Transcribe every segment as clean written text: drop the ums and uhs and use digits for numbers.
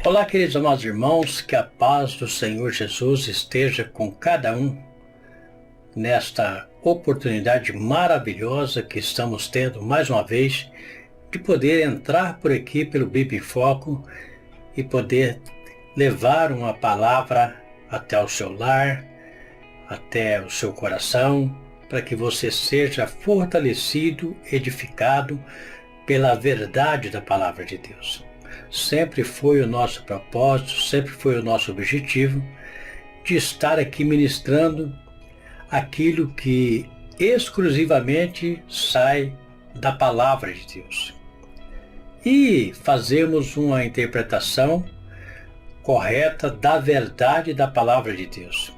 Olá, queridos amados irmãos, que a paz do Senhor Jesus esteja com cada um nesta oportunidade maravilhosa que estamos tendo mais uma vez de poder entrar por aqui pelo Bíblia em Foco e poder levar uma palavra até o seu lar, até o seu coração, para que você seja fortalecido, edificado pela verdade da palavra de Deus. Sempre foi o nosso propósito, sempre foi o nosso objetivo de estar aqui ministrando aquilo que exclusivamente sai da palavra de Deus. E fazermos uma interpretação correta da verdade da palavra de Deus.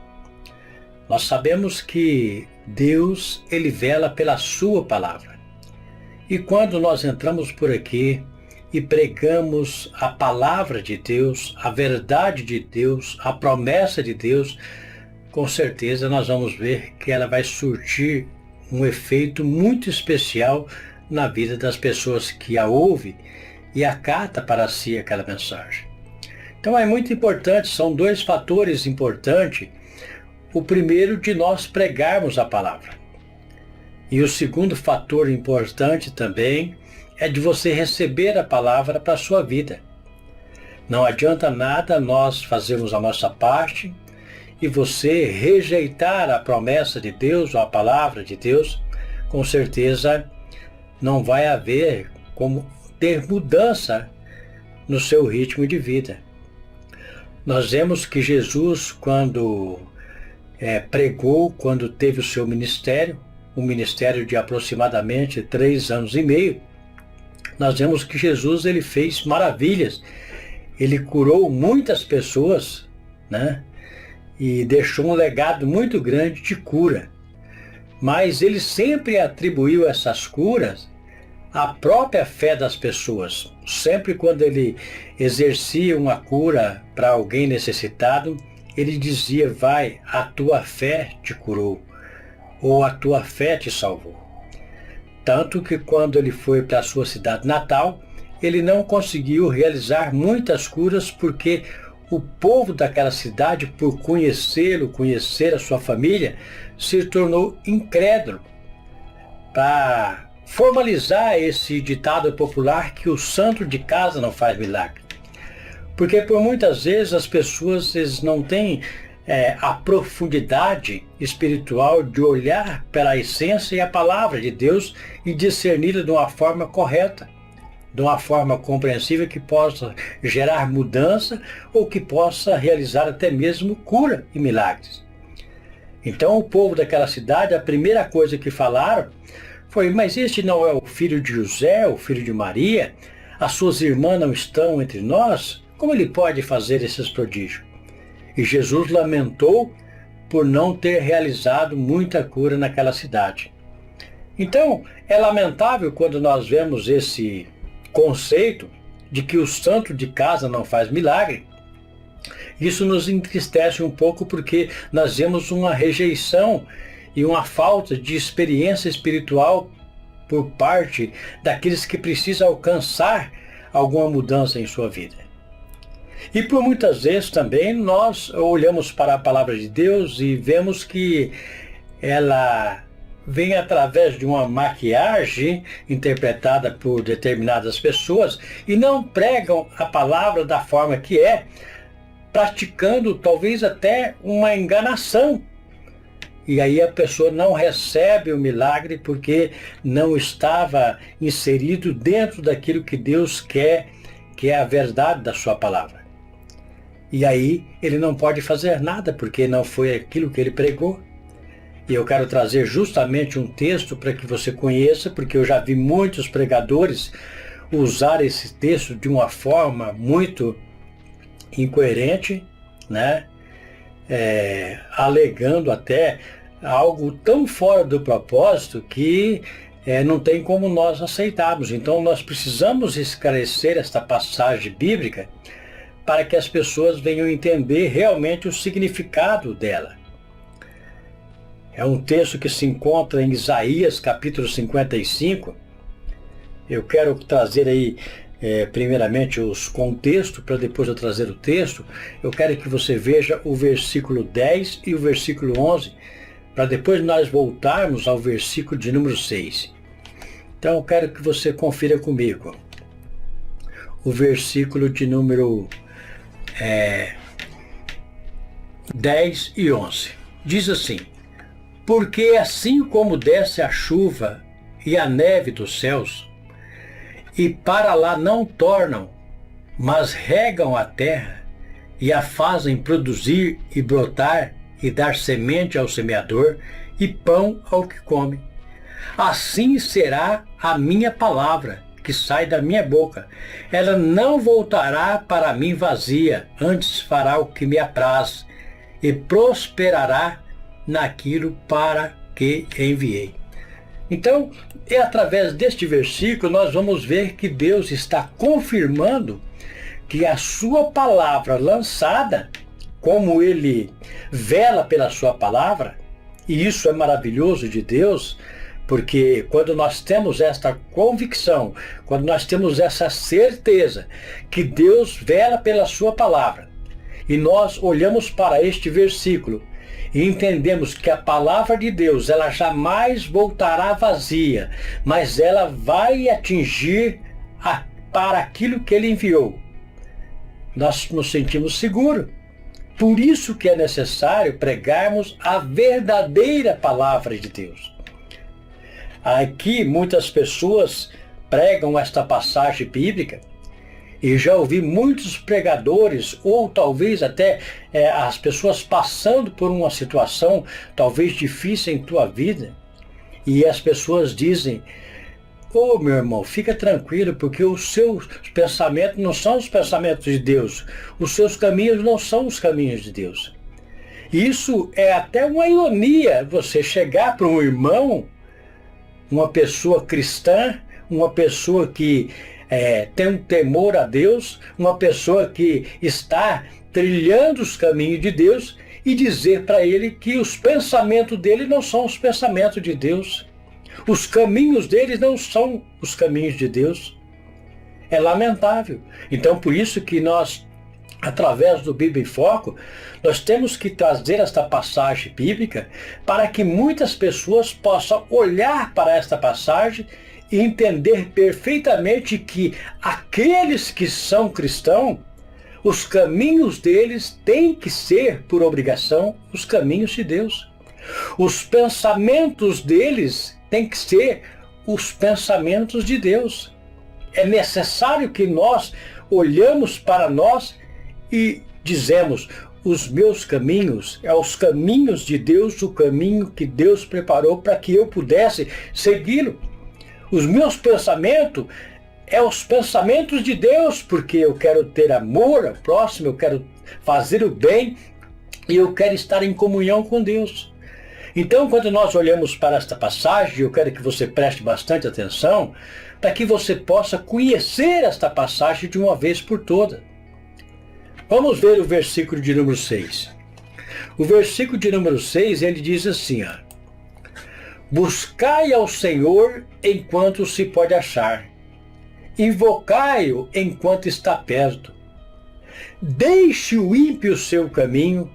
Nós sabemos que Deus, Ele vela pela sua palavra. E quando nós entramos por aqui e pregamos a palavra de Deus, a verdade de Deus, a promessa de Deus, com certeza nós vamos ver que ela vai surtir um efeito muito especial na vida das pessoas que a ouvem e acata para si aquela mensagem. Então é muito importante, são dois fatores importantes. O primeiro, de nós pregarmos a palavra. E o segundo fator importante também é de você receber a palavra para a sua vida. Não adianta nada nós fazermos a nossa parte e você rejeitar a promessa de Deus ou a palavra de Deus, com certeza não vai haver como ter mudança no seu ritmo de vida. Nós vemos que Jesus, quando pregou, quando teve o seu ministério, um ministério de aproximadamente 3 anos e meio, nós vemos que Jesus ele fez maravilhas. Ele curou muitas pessoas, né? E deixou um legado muito grande de cura. Mas ele sempre atribuiu essas curas à própria fé das pessoas. Sempre quando ele exercia uma cura para alguém necessitado, ele dizia: vai, a tua fé te curou, ou a tua fé te salvou. Tanto que quando ele foi para a sua cidade natal, ele não conseguiu realizar muitas curas porque o povo daquela cidade, por conhecê-lo, conhecer a sua família, se tornou incrédulo. Para formalizar esse ditado popular que o santo de casa não faz milagre. Porque por muitas vezes as pessoas não têm a profundidade espiritual de olhar pela essência e a palavra de Deus e discerni-la de uma forma correta, de uma forma compreensível que possa gerar mudança ou que possa realizar até mesmo cura e milagres. Então o povo daquela cidade, a primeira coisa que falaram foi: mas este não é o filho de José, o filho de Maria? As suas irmãs não estão entre nós? Como ele pode fazer esses prodígios? E Jesus lamentou por não ter realizado muita cura naquela cidade. Então, é lamentável quando nós vemos esse conceito de que o santo de casa não faz milagre. Isso nos entristece um pouco porque nós vemos uma rejeição e uma falta de experiência espiritual por parte daqueles que precisam alcançar alguma mudança em sua vida. E por muitas vezes também nós olhamos para a palavra de Deus e vemos que ela vem através de uma maquiagem interpretada por determinadas pessoas e não pregam a palavra da forma que é, praticando talvez até uma enganação. E aí a pessoa não recebe o milagre porque não estava inserido dentro daquilo que Deus quer, que é a verdade da sua palavra. E aí ele não pode fazer nada porque não foi aquilo que ele pregou. E eu quero trazer justamente um texto para que você conheça, porque eu já vi muitos pregadores usar esse texto de uma forma muito incoerente, né? Alegando até algo tão fora do propósito que não tem como nós aceitarmos. Então nós precisamos esclarecer esta passagem bíblica para que as pessoas venham entender realmente o significado dela. É um texto que se encontra em Isaías capítulo 55. Eu quero trazer aí primeiramente os contextos, para depois eu trazer o texto. Eu quero que você veja o versículo 10 e o versículo 11, para depois nós voltarmos ao versículo de número 6. Então eu quero que você confira comigo o versículo de número 10 e 11. Diz assim: porque assim como desce a chuva e a neve dos céus, e para lá não tornam, mas regam a terra, e a fazem produzir e brotar, e dar semente ao semeador, e pão ao que come. Assim será a minha palavra, que sai da minha boca. Ela não voltará para mim vazia, antes fará o que me apraz, e prosperará naquilo para que enviei. Então, através deste versículo, nós vamos ver que Deus está confirmando que a sua palavra lançada, como ele vela pela sua palavra, e isso é maravilhoso de Deus, porque quando nós temos esta convicção, quando nós temos essa certeza que Deus vela pela sua palavra, e nós olhamos para este versículo e entendemos que a palavra de Deus, ela jamais voltará vazia, mas ela vai atingir para aquilo que ele enviou, nós nos sentimos seguros. Por isso que é necessário pregarmos a verdadeira palavra de Deus. Aqui muitas pessoas pregam esta passagem bíblica, e já ouvi muitos pregadores, ou talvez até as pessoas passando por uma situação talvez difícil em tua vida, e as pessoas dizem: ô meu irmão, fica tranquilo, porque os seus pensamentos não são os pensamentos de Deus, os seus caminhos não são os caminhos de Deus. Isso é até uma ironia, você chegar para um irmão, uma pessoa cristã, uma pessoa que tem um temor a Deus, uma pessoa que está trilhando os caminhos de Deus, e dizer para ele que os pensamentos dele não são os pensamentos de Deus. Os caminhos deles não são os caminhos de Deus. É lamentável. Então, por isso que nós, através do Bíblia em Foco, nós temos que trazer esta passagem bíblica para que muitas pessoas possam olhar para esta passagem e entender perfeitamente que aqueles que são cristãos, os caminhos deles têm que ser, por obrigação, os caminhos de Deus. Os pensamentos deles têm que ser os pensamentos de Deus. É necessário que nós olhamos para nós e dizemos: os meus caminhos é os caminhos de Deus, o caminho que Deus preparou para que eu pudesse segui-lo. Os meus pensamentos é os pensamentos de Deus, porque eu quero ter amor ao próximo, eu quero fazer o bem e eu quero estar em comunhão com Deus. Então, quando nós olhamos para esta passagem, eu quero que você preste bastante atenção, para que você possa conhecer esta passagem de uma vez por todas. Vamos ver o versículo de número 6. O versículo de número 6, ele diz assim, buscai ao Senhor enquanto se pode achar, invocai-o enquanto está perto. Deixe o ímpio o seu caminho,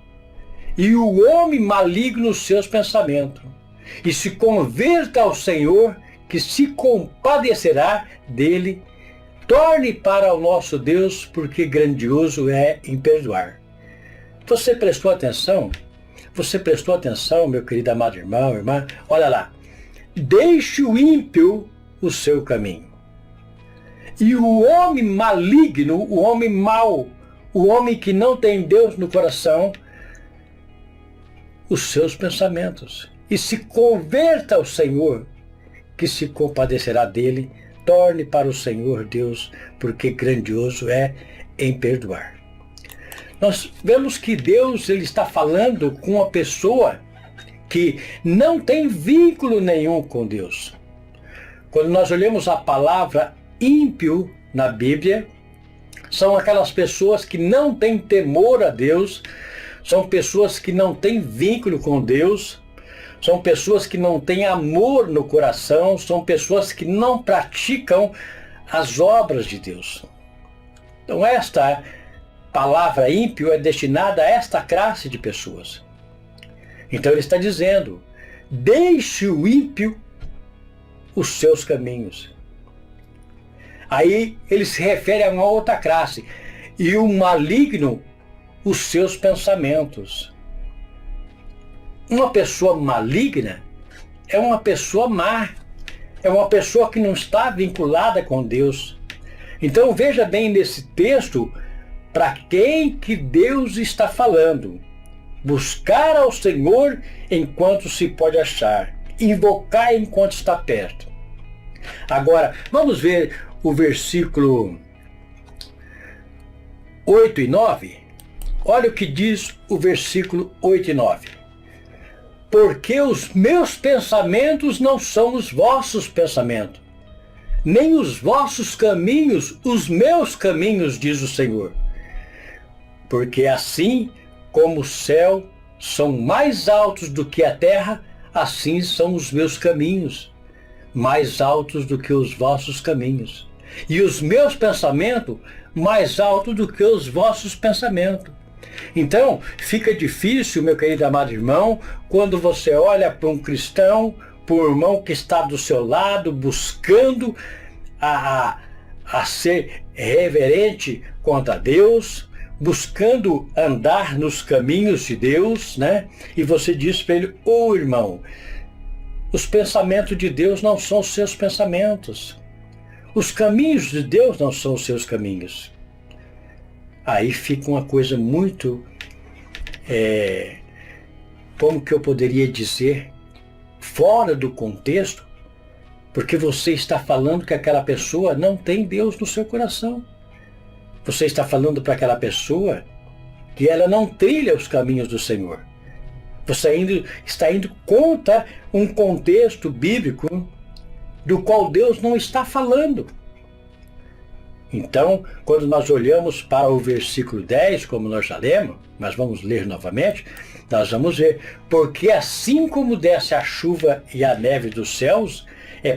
e o homem maligno os seus pensamentos, e se converta ao Senhor, que se compadecerá dele. Torne para o nosso Deus, porque grandioso é em perdoar. Você prestou atenção? Você prestou atenção, meu querido amado irmão, irmã? Olha lá. Deixe o ímpio o seu caminho. E o homem maligno, o homem mau, o homem que não tem Deus no coração, os seus pensamentos. E se converta ao Senhor, que se compadecerá dele. Torne para o Senhor Deus, porque grandioso é em perdoar. Nós vemos que Deus, ele está falando com uma pessoa que não tem vínculo nenhum com Deus. Quando nós olhamos a palavra ímpio na Bíblia, são aquelas pessoas que não têm temor a Deus, são pessoas que não têm vínculo com Deus, são pessoas que não têm amor no coração, são pessoas que não praticam as obras de Deus. Então esta palavra ímpio é destinada a esta classe de pessoas. Então ele está dizendo, deixe o ímpio os seus caminhos. Aí ele se refere a uma outra classe, e o maligno os seus pensamentos. Uma pessoa maligna é uma pessoa má, é uma pessoa que não está vinculada com Deus. Então veja bem nesse texto para quem que Deus está falando. Buscar ao Senhor enquanto se pode achar, invocar enquanto está perto. Agora, vamos ver o versículo 8 e 9. Olha o que diz o versículo 8 e 9. Porque os meus pensamentos não são os vossos pensamentos, nem os vossos caminhos os meus caminhos, diz o Senhor. Porque assim como o céu são mais altos do que a terra, assim são os meus caminhos, mais altos do que os vossos caminhos. E os meus pensamentos, mais altos do que os vossos pensamentos. Então, fica difícil, meu querido amado irmão, quando você olha para um cristão, para um irmão que está do seu lado, buscando a ser reverente contra Deus, buscando andar nos caminhos de Deus, né? E você diz para ele, irmão, os pensamentos de Deus não são os seus pensamentos. Os caminhos de Deus não são os seus caminhos. Aí fica uma coisa muito, como que eu poderia dizer, fora do contexto, porque você está falando que aquela pessoa não tem Deus no seu coração. Você está falando para aquela pessoa que ela não trilha os caminhos do Senhor. Você está indo contra um contexto bíblico do qual Deus não está falando. Então, quando nós olhamos para o versículo 10, como nós já lemos, mas vamos ler novamente, nós vamos ver, porque assim como desce a chuva e a neve dos céus,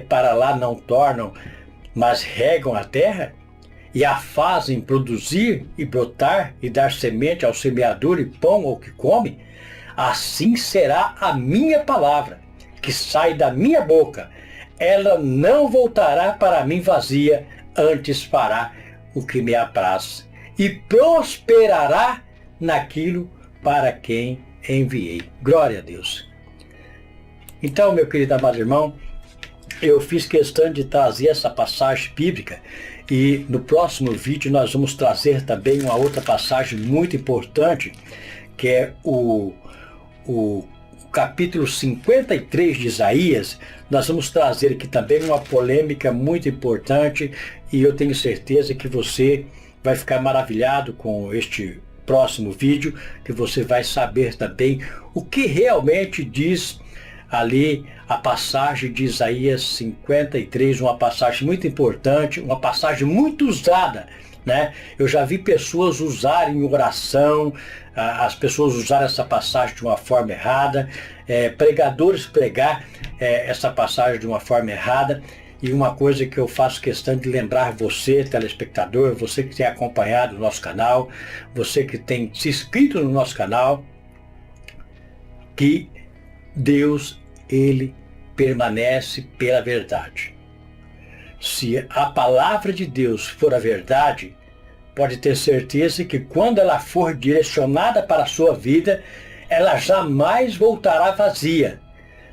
para lá não tornam, mas regam a terra, e a fazem produzir e brotar e dar semente ao semeador e pão ao que come, assim será a minha palavra, que sai da minha boca. Ela não voltará para mim vazia, antes fará o que me apraz, e prosperará naquilo para quem enviei. Glória a Deus. Então, meu querido amado irmão, eu fiz questão de trazer essa passagem bíblica, e no próximo vídeo nós vamos trazer também uma outra passagem muito importante, que é o capítulo 53 de Isaías. Nós vamos trazer aqui também uma polêmica muito importante, e eu tenho certeza que você vai ficar maravilhado com este próximo vídeo, que você vai saber também o que realmente diz ali a passagem de Isaías 53, uma passagem muito importante, uma passagem muito usada, né? Eu já vi pessoas usarem em oração, as pessoas usarem essa passagem de uma forma errada, pregadores pregar essa passagem de uma forma errada. E uma coisa que eu faço questão de lembrar você, telespectador, você que tem acompanhado o nosso canal, você que tem se inscrito no nosso canal, que Deus, Ele permanece pela verdade. Se a palavra de Deus for a verdade, pode ter certeza que quando ela for direcionada para a sua vida, ela jamais voltará vazia,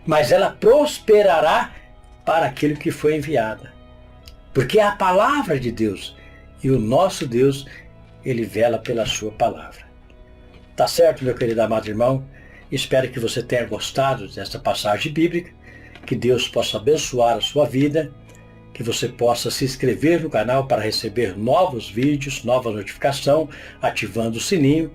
mas ela prosperará para aquilo que foi enviada. Porque é a palavra de Deus, e o nosso Deus, Ele vela pela sua palavra. Tá certo, meu querido amado irmão? Espero que você tenha gostado dessa passagem bíblica, que Deus possa abençoar a sua vida, que você possa se inscrever no canal para receber novos vídeos, nova notificação, ativando o sininho,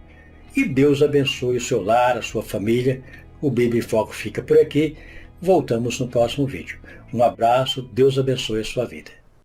e Deus abençoe o seu lar, a sua família. O Bíblia em Foco fica por aqui. Voltamos no próximo vídeo. Um abraço, Deus abençoe a sua vida.